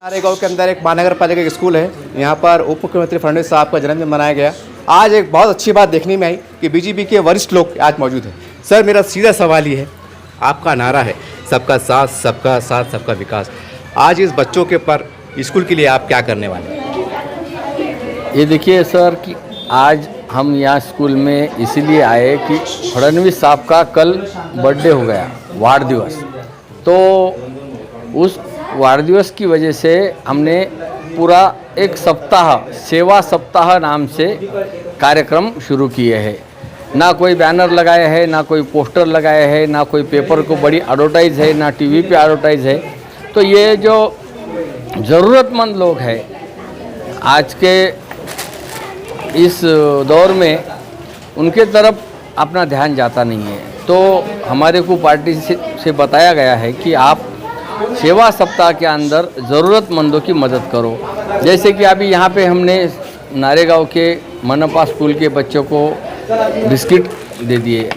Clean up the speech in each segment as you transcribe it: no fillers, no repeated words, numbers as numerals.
नारेगांव के अंदर एक महानगर पालिका स्कूल है। यहाँ पर उप मुख्यमंत्री फडणवीस साहब का जन्मदिन मनाया गया। आज एक बहुत अच्छी बात देखने में आई कि बीजेपी के वरिष्ठ लोग आज मौजूद हैं। सर, मेरा सीधा सवाल ये है, आपका नारा है सबका साथ सबका विकास। आज इस बच्चों के पर स्कूल के लिए आप क्या करने वाले हैं? ये देखिए सर कि आज हम यहाँ स्कूल में इसीलिए आए कि फडणवीस साहब का कल बर्थडे हो गया, वार दिवस। तो उस वार दिवस की वजह से हमने पूरा एक सप्ताह, सेवा सप्ताह नाम से कार्यक्रम शुरू किए हैं। ना कोई बैनर लगाया है, ना कोई पोस्टर लगाया है, ना कोई पेपर को बड़ी एडवर्टाइज है, ना टीवी पे एडवर्टाइज है। तो ये जो ज़रूरतमंद लोग हैं आज के इस दौर में, उनके तरफ अपना ध्यान जाता नहीं है। तो हमारे को पार्टी से बताया गया है कि आप सेवा सप्ताह के अंदर ज़रूरतमंदों की मदद करो। जैसे कि अभी यहाँ पे हमने नारेगांव के मनपा स्कूल के बच्चों को बिस्किट दे दिए।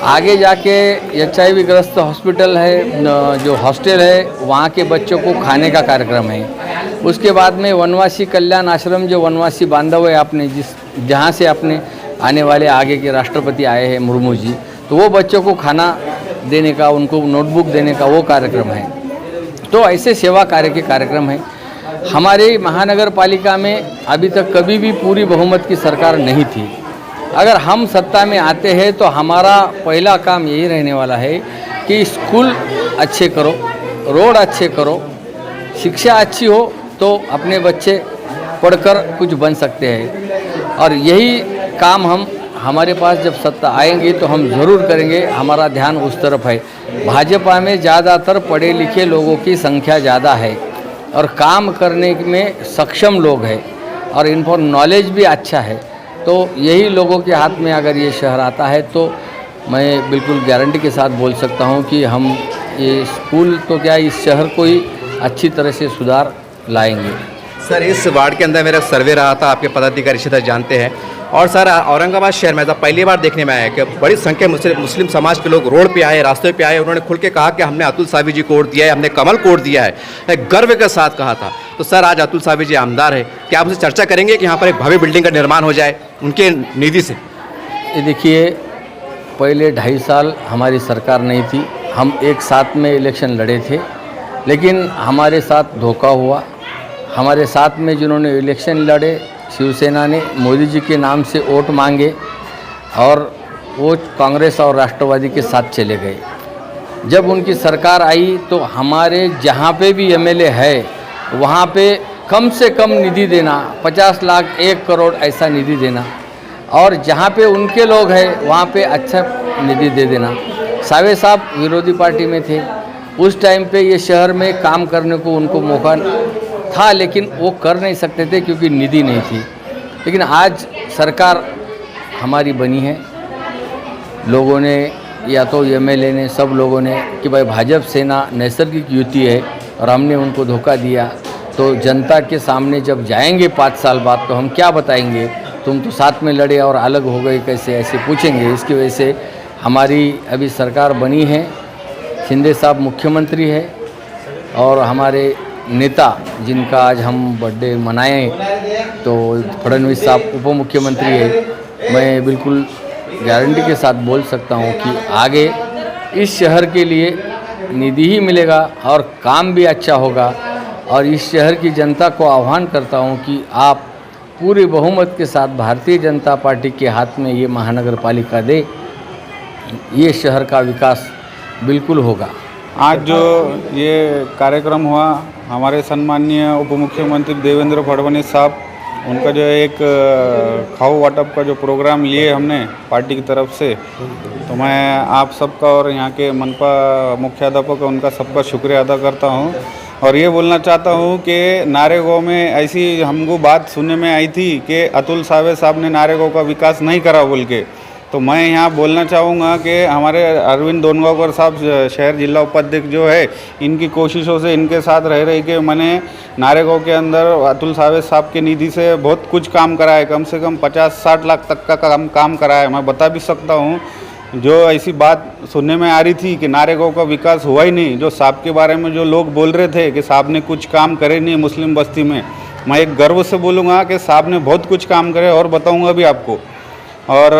आगे जाके HIV ग्रस्त हॉस्पिटल है, जो हॉस्टल है, वहाँ के बच्चों को खाने का कार्यक्रम है। उसके बाद में वनवासी कल्याण आश्रम, जो वनवासी बांधव है अपने जहाँ से अपने आने वाले आगे के राष्ट्रपति आए हैं मुर्मू जी, तो वो बच्चों को खाना देने का, उनको नोटबुक देने का वो कार्यक्रम है। तो ऐसे सेवा कार्य के कार्यक्रम हैं। हमारे महानगर पालिका में अभी तक कभी भी पूरी बहुमत की सरकार नहीं थी। अगर हम सत्ता में आते हैं तो हमारा पहला काम यही रहने वाला है कि स्कूल अच्छे करो, रोड अच्छे करो, शिक्षा अच्छी हो तो अपने बच्चे पढ़कर कुछ बन सकते हैं। और यही काम हमारे पास जब सत्ता आएंगी तो हम ज़रूर करेंगे। हमारा ध्यान उस तरफ है। भाजपा में ज़्यादातर पढ़े लिखे लोगों की संख्या ज़्यादा है और काम करने में सक्षम लोग हैं और इन पर नॉलेज भी अच्छा है। तो यही लोगों के हाथ में अगर ये शहर आता है तो मैं बिल्कुल गारंटी के साथ बोल सकता हूँ कि हम ये स्कूल तो क्या, इस शहर को ही अच्छी तरह से सुधार लाएंगे। सर, इस वार्ड के अंदर मेरा सर्वे रहा था, आपके पदाधिकारी रिश्तेदार जानते हैं। और सर, औरंगाबाद शहर में पहली बार देखने में आया कि बड़ी संख्या मुस्लिम समाज के लोग रोड पे आए, रास्ते पे आए। उन्होंने खुल के कहा कि हमने अतुल सावी जी को वोट दिया है, हमने कमल को वोट दिया है, गर्व के साथ कहा था। तो सर, आज अतुल सावी जी आमदार है, क्या आप उससे चर्चा करेंगे कि यहाँ पर एक भव्य बिल्डिंग का निर्माण हो जाए उनके निधि से? ये देखिए, पहले 2.5 साल हमारी सरकार नहीं थी, हम एक साथ में इलेक्शन लड़े थे, लेकिन हमारे साथ धोखा हुआ। हमारे साथ में जिन्होंने इलेक्शन लड़े, शिवसेना ने मोदी जी के नाम से वोट मांगे और वो कांग्रेस और राष्ट्रवादी के साथ चले गए। जब उनकी सरकार आई तो हमारे जहाँ पे भी MLA है वहाँ पे कम से कम निधि देना, 50 लाख 1 करोड़ ऐसा निधि देना, और जहाँ पे उनके लोग हैं वहाँ पे अच्छा निधि दे देना। सावे साहब विरोधी पार्टी में थे, उस टाइम पे ये शहर में काम करने को उनको मौका था, लेकिन वो कर नहीं सकते थे क्योंकि निधि नहीं थी। लेकिन आज सरकार हमारी बनी है, लोगों ने या तो MLA ने, सब लोगों ने कि भाई भाजपा सेना नैसर्गिक युति है और हमने उनको धोखा दिया। तो जनता के सामने जब जाएंगे 5 साल बाद तो हम क्या बताएंगे, तुम तो साथ में लड़े और अलग हो गए कैसे, ऐसे पूछेंगे। इसकी वजह से हमारी अभी सरकार बनी है, शिंदे साहब मुख्यमंत्री है और हमारे नेता जिनका आज हम बर्थडे मनाएं तो फडणवीस साहब उप मुख्यमंत्री है। मैं बिल्कुल गारंटी के साथ बोल सकता हूं कि आगे इस शहर के लिए निधि ही मिलेगा और काम भी अच्छा होगा। और इस शहर की जनता को आह्वान करता हूं कि आप पूरी बहुमत के साथ भारतीय जनता पार्टी के हाथ में ये महानगर पालिका दे, ये शहर का विकास बिल्कुल होगा। आज जो ये कार्यक्रम हुआ, हमारे सम्माननीय उप मुख्यमंत्री देवेंद्र फडणवीस साहब, उनका जो एक खाऊ वाटप का जो प्रोग्राम लिए हमने पार्टी की तरफ से, तो मैं आप सबका और यहाँ के मनपा मुख्याध्यापक उनका सबका शुक्रिया अदा करता हूँ। और ये बोलना चाहता हूँ कि नारेगांव में ऐसी हमको बात सुनने में आई थी कि अतुल सावे साहब ने नारेगांव का विकास नहीं करा बोल के। तो मैं यहाँ बोलना चाहूँगा कि हमारे अरविंद दोनगांवकर साहब शहर जिला उपाध्यक्ष जो है, इनकी कोशिशों से, इनके साथ रह के मैंने नारेगांव के अंदर अतुल सावे साहब के निधि से बहुत कुछ काम करा है। कम से कम 50-60 लाख तक का काम करा है। मैं बता भी सकता हूँ जो ऐसी बात सुनने में आ रही थी कि नारेगांव का विकास हुआ ही नहीं, जो साहब के बारे में जो लोग बोल रहे थे कि साहब ने कुछ काम करे नहीं मुस्लिम बस्ती में, मैं एक गर्व से बोलूँगा कि साहब ने बहुत कुछ काम करे और बताऊँगा भी आपको। और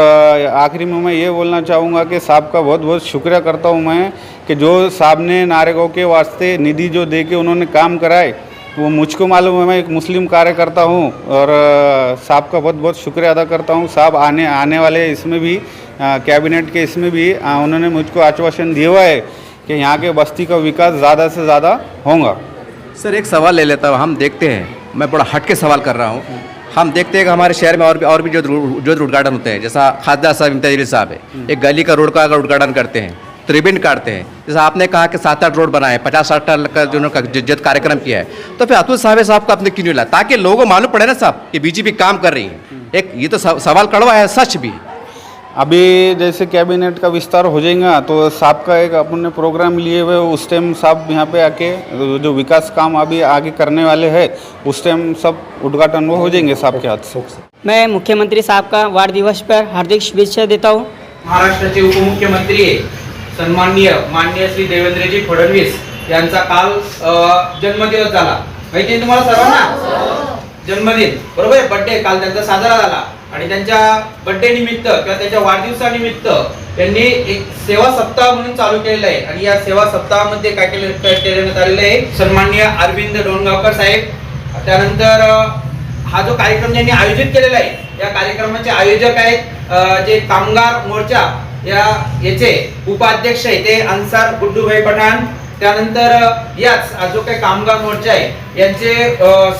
आखिरी में मैं ये बोलना चाहूँगा कि साहब का बहुत बहुत शुक्रिया करता हूँ मैं कि जो साहब ने नारेगांव के वास्ते निधि जो दे के उन्होंने काम कराए, वो मुझको मालूम है, मैं एक मुस्लिम कार्यकर्ता हूँ और साहब का बहुत बहुत शुक्रिया अदा करता हूँ। साहब आने वाले इसमें भी कैबिनेट के इसमें भी उन्होंने मुझको आश्वासन दिया हुआ है कि यहाँ के बस्ती का विकास ज़्यादा से ज़्यादा होगा। सर एक सवाल ले लेता हूँ, हम देखते हैं, मैं बड़ा हट के सवाल कर रहा हूँ, हम देखते हैं कि हमारे शहर में और भी जो उद्घाटन होते हैं, जैसा खासदार साहब इम्तियाज साहब है, एक गली का रोड का अगर उद्घाटन करते हैं, रिबन काटते हैं, जैसा आपने कहा कि 7-8 रोड बनाए, 50-60 का जो उन्होंने कार्यक्रम किया है, तो फिर अतुल साहब को आपने क्यों नहीं लाया, ताकि लोगों को मालूम पड़े ना साहब कि बीजेपी काम कर रही है। एक ये तो सवाल कड़वा है, सच भी। अभी जैसे कैबिनेट का विस्तार हो जाएगा तो साहब का एक अपने प्रोग्राम लिए हुए, उस टाइम साहब यहाँ पे आके जो विकास काम अभी आगे करने वाले हैं उस टाइम सब उद्घाटन वो हो जाएंगे साहब के हाथ से। मैं मुख्यमंत्री साहब का वार दिवस पर हार्दिक शुभेच्छा देता हूँ। महाराष्ट्राचे उपमुख्यमंत्री सन्माननीय माननीय श्री देवेंद्रजी फडणवीस यांचा काल जन्मदिवस झाला, माहिती आहे तुम्हाला सर्वांना? जन्मदिन बरोबर आहे, बर्थडे काल त्यांचा साजरा झाला आणि त्यांच्या बर्थडे निमित्त किंवा त्यांच्या वाढदिवसानिमित्त त्यांनी एक सेवा सप्ताह म्हणून चालू केलेलं आहे आणि या सेवा सप्ताहामध्ये काय केलेलं आलेलं आहे, सन्माननीय अरविंद डोणगावकर साहेब, त्यानंतर हा जो कार्यक्रम त्यांनी आयोजित केलेला आहे, या कार्यक्रमाचे आयोजक आहेत जे कामगार मोर्चा याचे उपाध्यक्ष आहे ते अन्सार गुड्डूभाई पठाण, त्यानंतर याच जो काही कामगार मोर्चा आहे यांचे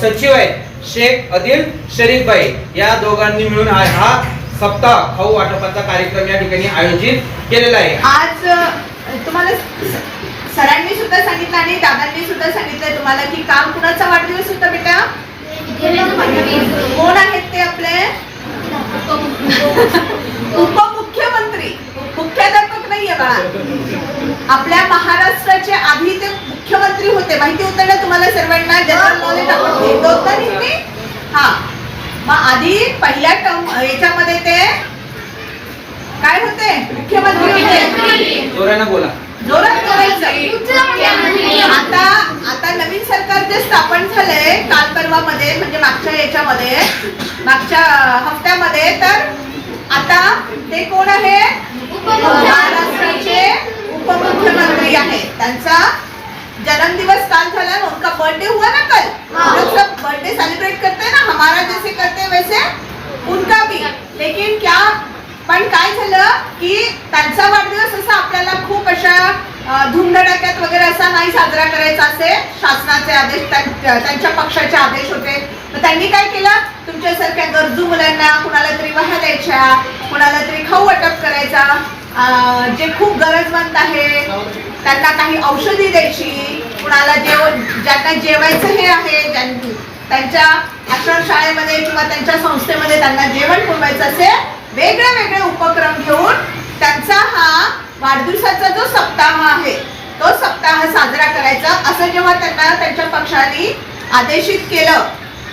सचिव आहेत शेख अदिल शरीफ भाई, या दोघांनी मिळून हा सप्ताह खाऊ वाटपाचा कार्यक्रम या ठिकाणी आयोजित केलेला आहे। आज तुम्हाला सरांनी सुद्धा सांगितलं आणि दादांनी सुद्धा सांगितलं तुम्हाला की काल कुणाचा वाढदिवस होता बेटा? कोण आहेत ते आपले उपमुख्यमंत्री, मुख्याध्यापक नाहीये बाळा, आपल्या महाराष्ट्राचे आधी ते मुख्यमंत्री होते, माहिती होतं ना तुम्हाला सर्वांना? जनरल नॉलेज आपण घेतो होतं नेहमी। हा, मग आधी पहिल्या टर्म याच्यामध्ये ते काय होते? मुख्यमंत्री होते। जोरानं बोला, जोरात बोलायचं। आता नवीन सरकार जे स्थापन झालंय काल परवा मध्ये, म्हणजे मागच्या याच्यामध्ये मागच्या हप्त्यामध्ये, तर आता ते कोण आहे? महाराष्ट्राचे उपमुख्यमंत्री आहेत। त्यांचा जन्मदिवस काल झाला ना, उनका बर्थडे हुआ ना कल, हम सब बर्थडे सेलिब्रेट करते हैं ना, हमारा जैसे करते हैं वैसे उनका भी। लेकिन क्या पण काय झालं की त्यांचा वाढदिवस असा आपल्याला खूप अशा धुमधडाक्यात वगैरे असा नाही साजरा करायचा असे शासनाचे आदेश, त्यांच्या पक्षाचे आदेश होते। तर त्यांनी काय केलं, तुमच्यासारख्या गरजू मुलांना कुणाला तरी वह्या द्यायच्या, कुणाला तरी खाऊ वाटप करायचा, जे खूप गरजवंत आहे त्यांना काही औषधी द्यायची, कुणाला ज्यांना जेवायचं हे आहे, त्यांच्या आश्रमशाळेमध्ये किंवा त्यांच्या संस्थेमध्ये त्यांना जेवण पुरवायचं असे वेगळे वेगळे उपक्रम घेऊन त्यांचा हा वाढदिवसाचा जो सप्ताह आहे तो सप्ताह साजरा करायचा असं जेव्हा त्यांना त्यांच्या पक्षाने आदेशित केलं,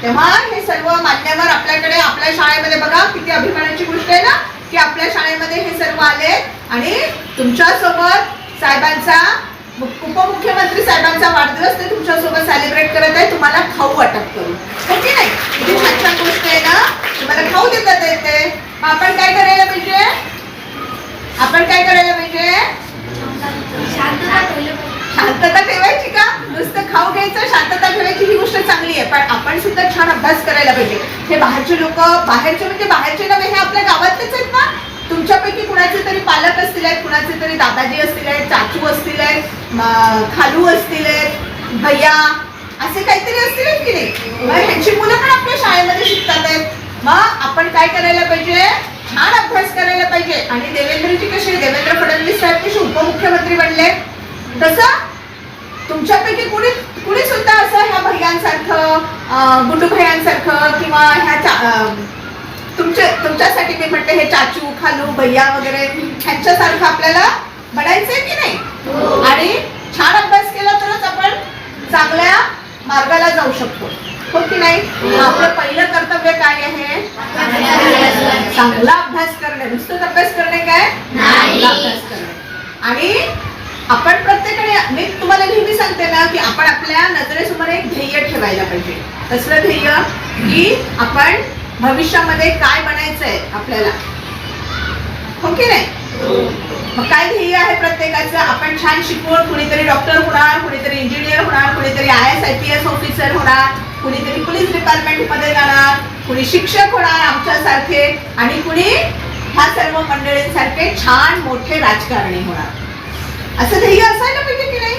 तेव्हा हे सर्व मान्यवर आपल्याकडे आपल्या शाळेमध्ये, बघा किती अभिमानाची गोष्ट आहे ना की आपल्या शाळेमध्ये हे सर्व आले आणि तुमच्यासोबत साहेबांचा, उपमुख्यमंत्री साहेबांचा वाढदिवस ते तुमच्यासोबत सेलिब्रेट करत आहे, तुम्हाला खाऊ वाटप करून, हो की नाही? किती छान छान गोष्ट आहे ना, तुम्हाला खाऊ देतात येते। मग आपण काय करायला पाहिजे? आपण काय करायला पाहिजे? शांतता ठेवायची का? नुसतं खाऊ घ्यायचं, शांतता ठेवायची ही गोष्ट चांगली आहे, पण आपण सुद्धा छान अभ्यास करायला पाहिजे। हे बाहेरचे लोक, बाहेरचे म्हणजे बाहेरचे नव्हे, हे आपल्या गावातलेच आहेत ना, तुमच्यापैकी कुणाचे तरी पालक असतील आहेत, कुणाचे तरी दादाजी असतील आहेत, चाचू असतील आहेत, खालू असतील आहेत, भैया असे काहीतरी असतील आहेत की नाही? मग ह्यांची मुलं पण आपल्या शाळेमध्ये शिकतात आहेत। मग आपण काय करायला पाहिजे? छान अभ्यास करायला पाहिजे। आणि देवेंद्रजी कसे, देवेंद्र फडणवीस साहेब कसे उपमुख्यमंत्री बनले, तसं तुमच्यापैकी कुणी सुद्धा असं ह्या भैयांसारखं, गुड्डू भैयांसारखं किंवा ह्या तुमच्यासाठी मी म्हणते हे चाचू, खालू, भैया वगैरे ह्यांच्यासारखं आपल्याला बनायचंय की नाही? आणि छान अभ्यास केला तरच आपण चांगल्या मार्गाला जाऊ शकतो। हो की नाही? आपलं पहिलं कर्तव्य काय आहे? चांगला अभ्यास करणे. नुसतंच अभ्यास करणे काय? चांगला अभ्यास करणे. आणि आपण प्रत्येकाने, मी तुम्हाला नेहमी सांगते ना की आपण आपल्या नजरेसमोर एक ध्येय ठेवायला पाहिजे. कसलं ध्येय? की आपण भविष्यामध्ये काय बनायचंय आपल्याला, हो की नाही? मग काय ध्येय आहे प्रत्येकाचं? आपण छान शिकवून कुणीतरी डॉक्टर होणार, कुणीतरी इंजिनियर होणार, कुणीतरी IAS IPS ऑफिसर होणार, कुणीतरी पोलीस डिपार्टमेंट मध्ये जाणार, कुणी शिक्षक होणार आमच्यासारखे, आणि कुणी ह्या सर्व मंडळींसारखे छान मोठे राजकारणी होणार. असं ध्येय असायला पाहिजे की नाही?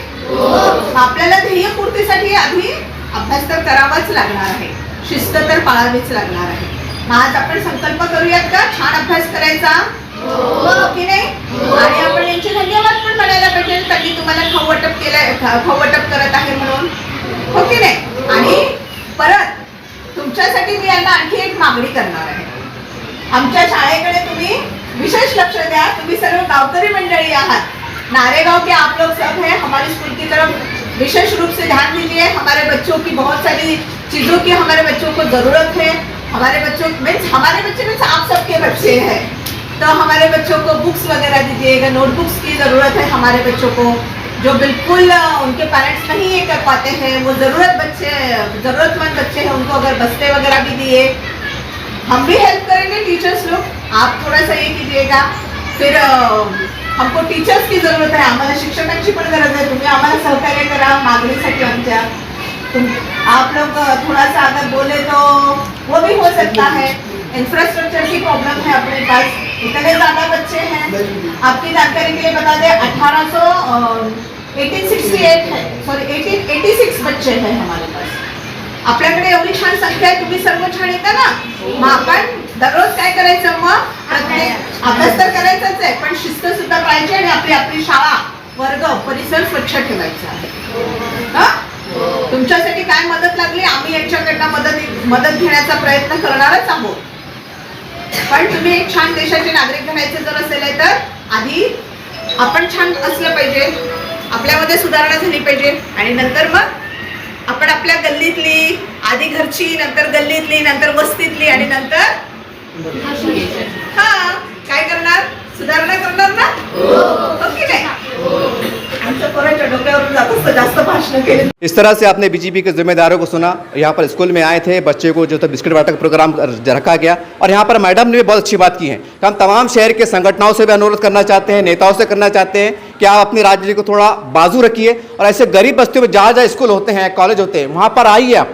आपल्याला ध्येय पूर्तीसाठी आधी अभ्यास तर करावाच लागणार आहे, शिस्त तर पाळावीच लागणार आहे. मग आज आपण संकल्प करूयात का छान अभ्यास करायचा, हो की नाही? आणि आपण यांचे धन्यवाद पण म्हणायला पाहिजे, त्यांनी तुम्हाला खाऊ वाटप केलंय, खाऊ वाटप करत आहे म्हणून, हो की नाही? आणि परत तुमच्यासाठी मी यांना आणखी एक मागणी करणार आहे. आमच्या शाळेकडे तुम्ही विशेष लक्ष द्या. तुम्ही सर्व गावकरी मंडळी आहात. नारेगांव के आप लोग सब हैं. हमारी स्कूल की तरफ विशेष रूप से ध्यान दीजिए. हमारे बच्चों की बहुत सारी चीज़ों की हमारे बच्चों को ज़रूरत है. हमारे बच्चों हमारे बच्चे में आप सबके बच्चे हैं, तो हमारे बच्चों को बुक्स वगैरह दीजिएगा. नोटबुक्स की ज़रूरत है हमारे बच्चों को, जो बिल्कुल उनके पेरेंट्स नहीं ये कर पाते हैं. वो ज़रूरतमंद बच्चे हैं, उनको अगर बस्ते वगैरह भी दिए. हम भी हेल्प करेंगे टीचर्स लोग, आप थोड़ा सा ये कीजिएगा. फिर हमको टीचर्स की ज़रूरत है, आम्हाला शिक्षकांची पण गरज आहे. तुम्ही आम्हाला सहकार्य करा मागणीसाठी आमच्या. आप लोग थोड़ा सा अगर बोले तो वो भी हो सकता है. इंफ्रास्ट्रक्चर की प्रॉब्लम है अपने पास, इतने ज़्यादा बच्चे हैं. आपकी जानकारी के लिए बता दें 1886 बच्चे हैं हमारे पास. आपल्याकडे एवढी छान संख्या आहे, तुम्ही सर्व छान येता ना. मग आपण दररोज काय करायचं? मग प्रत्येक अभ्यास तर करायचाच आहे, पण शिस्त सुद्धा पाहिजे. आणि आपली शाळा, वर्ग, परिसर स्वच्छ ठेवायचा आहे. तुमच्यासाठी काय मदत लागली, आम्ही यांच्याकडनं मदत घेण्याचा प्रयत्न करणारच आहोत. पण तुम्ही एक छान देशाचे नागरिक बनायचे जर असेल तर आधी आपण छान असलं पाहिजे, आपल्यामध्ये सुधारणा झाली पाहिजे. आणि नंतर मग आपण आपल्या गल्लीतली, आधी घरची, नंतर गल्लीतली, नंतर वस्तीतली, आणि नंतर काय करणार? सुधारणा करणार ना, हो की नाही? आमच्या पोरांच्या डोक्यावरून जात असतं जास्त भाषण केले. इस तरह से आपने बीजेपी के जिम्मेदारों को सुना. यहाँ पर स्कूल में आए थे, बच्चे को जो था बिस्किट बांटने का प्रोग्राम रखा गया. और यहाँ पर मैडम ने भी बहुत अच्छी बात की है कि हम तमाम शहर के संगठनों से भी अनुरोध करना चाहते हैं, नेताओं से करना चाहते हैं कि आप अपनी राजनीति को थोड़ा बाजू रखिए और ऐसे गरीब बस्तियों में जहाँ जहाँ स्कूल होते हैं, कॉलेज होते हैं, वहाँ पर आइए. आप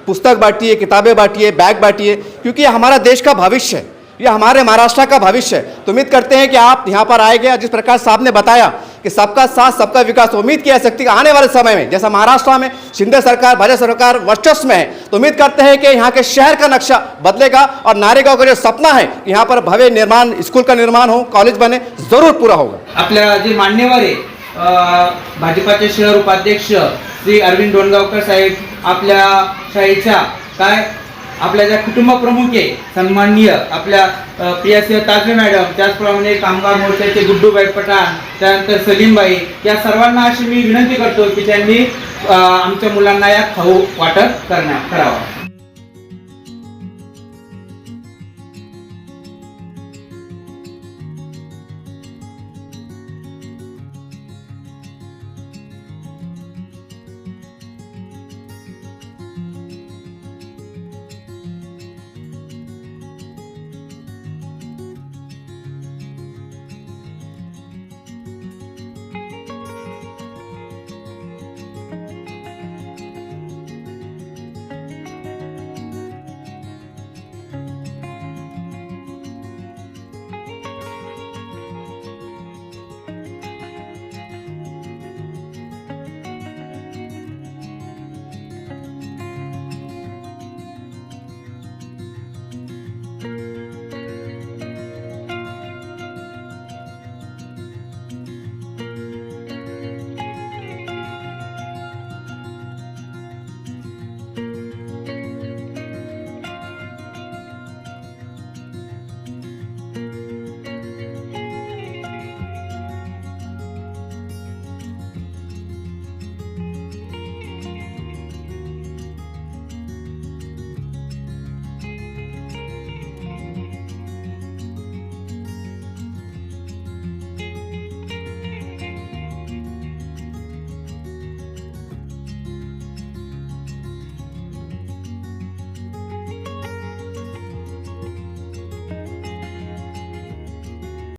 पुस्तक बांटिए, किताबें बांटिए, बैग बांटिए, क्योंकि ये हमारा देश का भविष्य है, ये हमारे महाराष्ट्र का भविष्य है. तो उम्मीद करते हैं कि आप यहाँ पर आएंगे. जिस प्रकार साहब ने बताया कि सबका साथ सबका विकास, उम्मीद की जा सकती है आने वाले समय में जैसा महाराष्ट्र में शिंदे सरकार, भाजपा सरकार वर्चस्व में है, तो उम्मीद करते हैं कि यहाँ के शहर का नक्शा बदलेगा और नारेगांव का जो सपना है यहाँ पर भव्य निर्माण, स्कूल का निर्माण हो, कॉलेज बने, जरूर पूरा होगा. आपल्या जे मान्यवर आहे भाजपाचे शहर उपाध्यक्ष श्री अरविंद डोणगावकर साहेब, आपल्या शाळेच्या काय आपल्या ज्या कुटुंब प्रमुख आहे सन्माननीय आपल्या प्रियासिंह ताजवे मॅडम, त्याचप्रमाणे कामगार मोर्चाचे गुड्डूबाई पठाण, त्यानंतर सलीमबाई, या सर्वांना अशी मी विनंती करतो की त्यांनी आमच्या मुलांना या खाऊ वाटप करावं.